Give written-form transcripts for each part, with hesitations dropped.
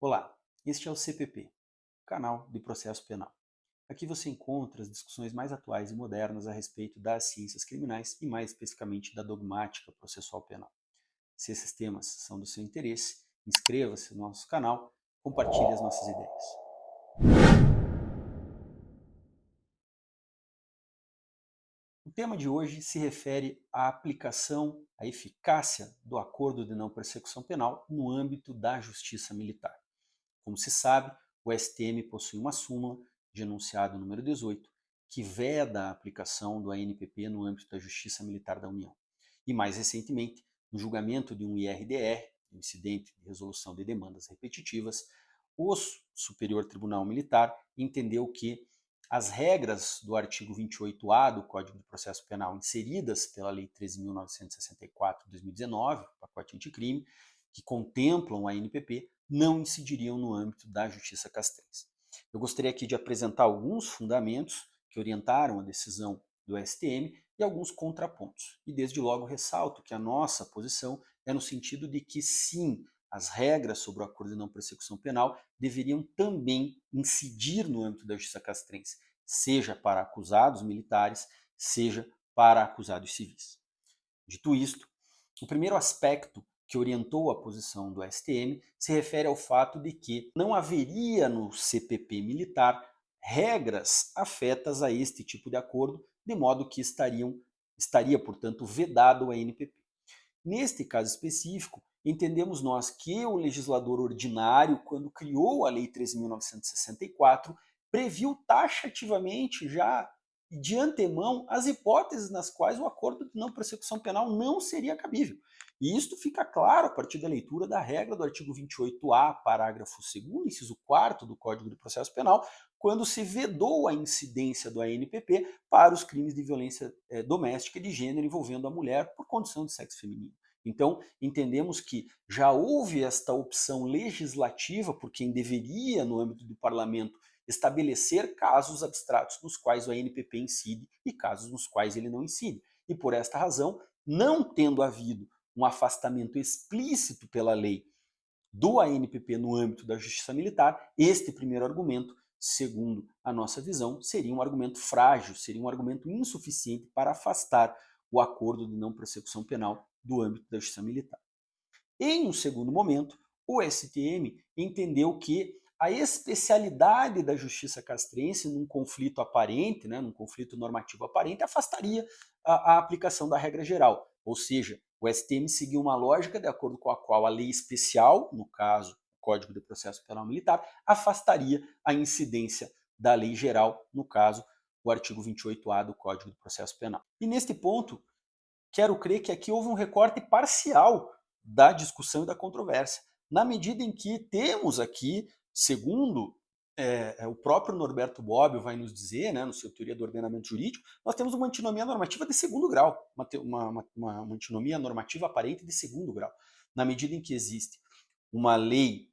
Olá, este é o CPP, canal de processo penal. Aqui você encontra as discussões mais atuais e modernas a respeito das ciências criminais e mais especificamente da dogmática processual penal. Se esses temas são do seu interesse, inscreva-se no nosso canal, compartilhe as nossas ideias. O tema de hoje se refere à aplicação, à eficácia do acordo de não persecução penal no âmbito da justiça militar. Como se sabe, o STM possui uma súmula, de enunciado número 18, que veda a aplicação do ANPP no âmbito da Justiça Militar da União. E mais recentemente, no julgamento de um IRDR, Incidente de Resolução de Demandas Repetitivas, o Superior Tribunal Militar entendeu que as regras do artigo 28A do Código de Processo Penal inseridas pela Lei 13.964 de 2019, pacote anticrime, que contemplam a ANPP, não incidiriam no âmbito da justiça castrense. Eu gostaria aqui de apresentar alguns fundamentos que orientaram a decisão do STM e alguns contrapontos. E desde logo ressalto que a nossa posição é no sentido de que sim, as regras sobre o acordo de não persecução penal deveriam também incidir no âmbito da justiça castrense, seja para acusados militares, seja para acusados civis. Dito isto, o primeiro aspecto que orientou a posição do STM se refere ao fato de que não haveria no CPP militar regras afetas a este tipo de acordo, de modo que estaria, portanto, vedado a NPP. Neste caso específico, entendemos nós que o legislador ordinário, quando criou a Lei 13.964, previu taxativamente já de antemão as hipóteses nas quais o acordo de não persecução penal não seria cabível. E isto fica claro a partir da leitura da regra do artigo 28A, parágrafo 2º, inciso 4º do Código de Processo Penal, quando se vedou a incidência do ANPP para os crimes de violência doméstica e de gênero envolvendo a mulher por condição de sexo feminino. Então, entendemos que já houve esta opção legislativa por quem deveria, no âmbito do parlamento, estabelecer casos abstratos nos quais o ANPP incide e casos nos quais ele não incide. E por esta razão, não tendo havido um afastamento explícito pela lei do ANPP no âmbito da justiça militar, este primeiro argumento, segundo a nossa visão, seria um argumento frágil, seria um argumento insuficiente para afastar o acordo de não persecução penal do âmbito da justiça militar. Em um segundo momento, o STM entendeu que a especialidade da justiça castrense num conflito aparente, num conflito normativo aparente, afastaria a aplicação da regra geral. Ou seja, o STM seguiu uma lógica de acordo com a qual a lei especial, no caso, o Código de Processo Penal Militar, afastaria a incidência da lei geral, no caso, o artigo 28A do Código de Processo Penal. E neste ponto, quero crer que aqui houve um recorte parcial da discussão e da controvérsia, na medida em que temos aqui, segundo o próprio Norberto Bobbio vai nos dizer, no seu Teoria do Ordenamento Jurídico, nós temos uma antinomia normativa de segundo grau, uma antinomia normativa aparente de segundo grau, na medida em que existe uma lei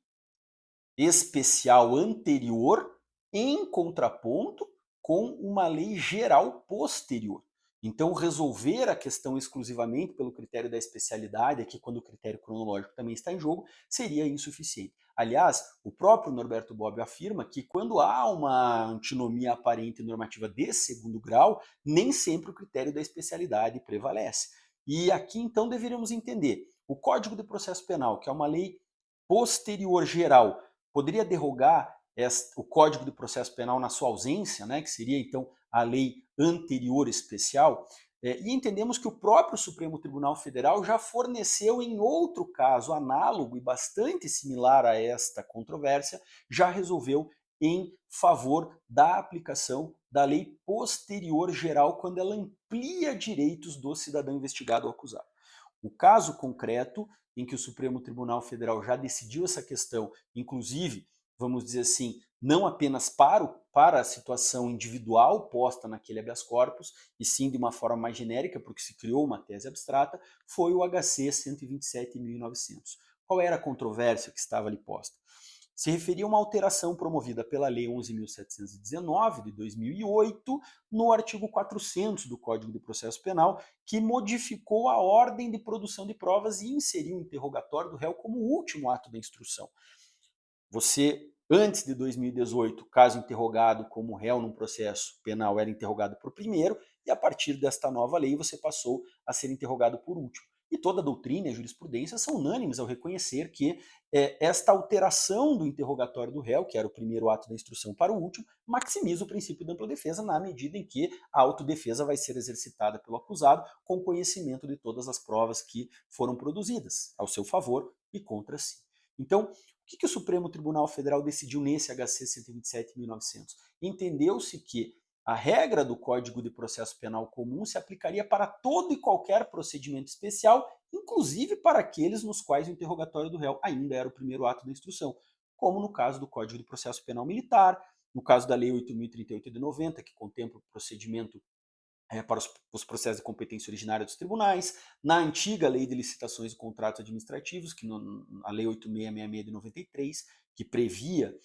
especial anterior em contraponto com uma lei geral posterior. Então, resolver a questão exclusivamente pelo critério da especialidade, aqui quando o critério cronológico também está em jogo, seria insuficiente. Aliás, o próprio Norberto Bobbio afirma que quando há uma antinomia aparente normativa de segundo grau, nem sempre o critério da especialidade prevalece. E aqui então deveríamos entender, o Código de Processo Penal, que é uma lei posterior geral, poderia derrogar o Código de Processo Penal na sua ausência, que seria então a lei anterior especial, e entendemos que o próprio Supremo Tribunal Federal já forneceu em outro caso análogo e bastante similar a esta controvérsia, já resolveu em favor da aplicação da lei posterior geral quando ela amplia direitos do cidadão investigado ou acusado. O caso concreto em que o Supremo Tribunal Federal já decidiu essa questão, inclusive, vamos dizer assim, não apenas para a situação individual posta naquele habeas corpus, e sim de uma forma mais genérica, porque se criou uma tese abstrata, foi o HC 127.900. Qual era a controvérsia que estava ali posta? Se referia a uma alteração promovida pela Lei 11.719, de 2008, no artigo 400 do Código de Processo Penal, que modificou a ordem de produção de provas e inseriu o interrogatório do réu como último ato da instrução. Você, antes de 2018, caso interrogado como réu num processo penal, era interrogado por primeiro, e a partir desta nova lei você passou a ser interrogado por último. E toda a doutrina e a jurisprudência são unânimes ao reconhecer que esta alteração do interrogatório do réu, que era o primeiro ato da instrução para o último, maximiza o princípio da ampla defesa na medida em que a autodefesa vai ser exercitada pelo acusado com conhecimento de todas as provas que foram produzidas ao seu favor e contra si. Então, o que o Supremo Tribunal Federal decidiu nesse HC 127.900? Entendeu-se que a regra do Código de Processo Penal comum se aplicaria para todo e qualquer procedimento especial, inclusive para aqueles nos quais o interrogatório do réu ainda era o primeiro ato da instrução, como no caso do Código de Processo Penal Militar, no caso da Lei 8.038 de 90, que contempla o procedimento para os processos de competência originária dos tribunais, na antiga Lei de Licitações e Contratos Administrativos, a Lei 8666 de 93, que previa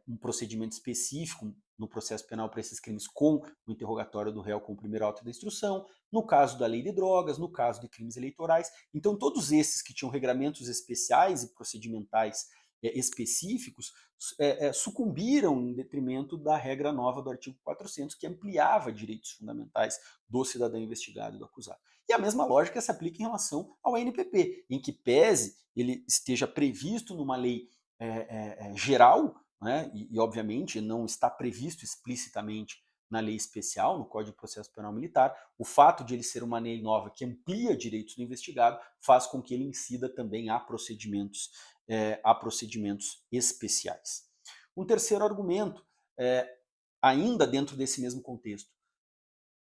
um procedimento específico no processo penal para esses crimes com o interrogatório do réu com o primeiro auto da instrução, no caso da lei de drogas, no caso de crimes eleitorais. Então, todos esses que tinham regramentos especiais e procedimentais específicos sucumbiram em detrimento da regra nova do artigo 400, que ampliava direitos fundamentais do cidadão investigado e do acusado. E a mesma lógica se aplica em relação ao ANPP, em que pese ele esteja previsto numa lei geral, né, e obviamente não está previsto explicitamente na lei especial, no Código de Processo Penal Militar, o fato de ele ser uma lei nova que amplia direitos do investigado faz com que ele incida também a procedimentos especiais. Um terceiro argumento, ainda dentro desse mesmo contexto,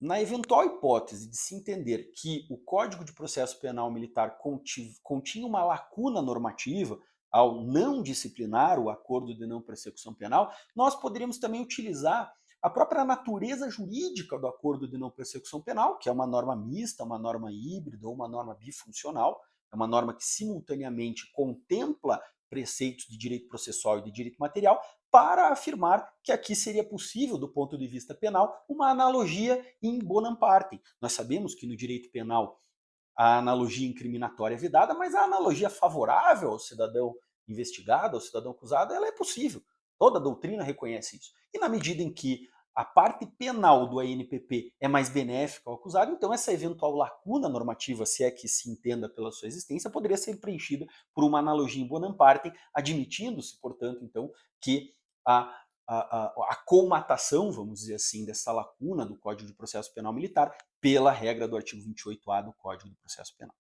na eventual hipótese de se entender que o Código de Processo Penal Militar continha uma lacuna normativa ao não disciplinar o acordo de não persecução penal, nós poderíamos também utilizar a própria natureza jurídica do acordo de não persecução penal, que é uma norma mista, uma norma híbrida ou uma norma bifuncional, é uma norma que simultaneamente contempla preceitos de direito processual e de direito material, para afirmar que aqui seria possível, do ponto de vista penal, uma analogia in bonam partem. Nós sabemos que no direito penal a analogia incriminatória é vedada, mas a analogia favorável ao cidadão investigado, ao cidadão acusado, ela é possível. Toda a doutrina reconhece isso. E na medida em que a parte penal do ANPP é mais benéfica ao acusado, então essa eventual lacuna normativa, se é que se entenda pela sua existência, poderia ser preenchida por uma analogia in bonam partem, admitindo-se, portanto, então, que a colmatação, vamos dizer assim, dessa lacuna do Código de Processo Penal Militar pela regra do artigo 28A do Código de Processo Penal.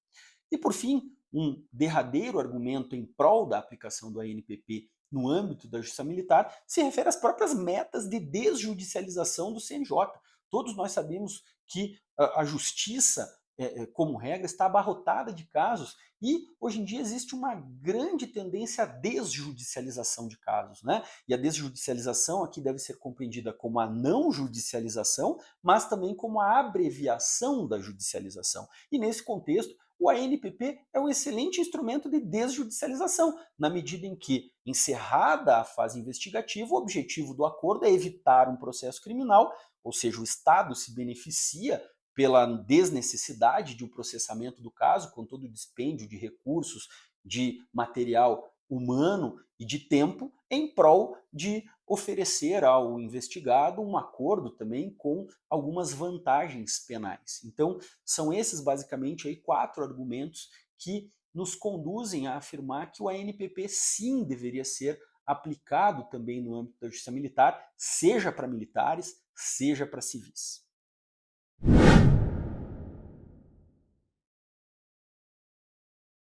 E, por fim, um derradeiro argumento em prol da aplicação do ANPP no âmbito da Justiça Militar se refere às próprias metas de desjudicialização do CNJ. Todos nós sabemos que a Justiça, como regra, está abarrotada de casos e, hoje em dia, existe uma grande tendência à desjudicialização de casos, né? E a desjudicialização aqui deve ser compreendida como a não judicialização, mas também como a abreviação da judicialização. E, nesse contexto, o ANPP é um excelente instrumento de desjudicialização, na medida em que, encerrada a fase investigativa, o objetivo do acordo é evitar um processo criminal, ou seja, o Estado se beneficia pela desnecessidade de um processamento do caso, com todo o dispêndio de recursos, de material humano e de tempo, em prol de oferecer ao investigado um acordo também com algumas vantagens penais. Então, são esses basicamente aí 4 argumentos que nos conduzem a afirmar que o ANPP sim deveria ser aplicado também no âmbito da justiça militar, seja para militares, seja para civis.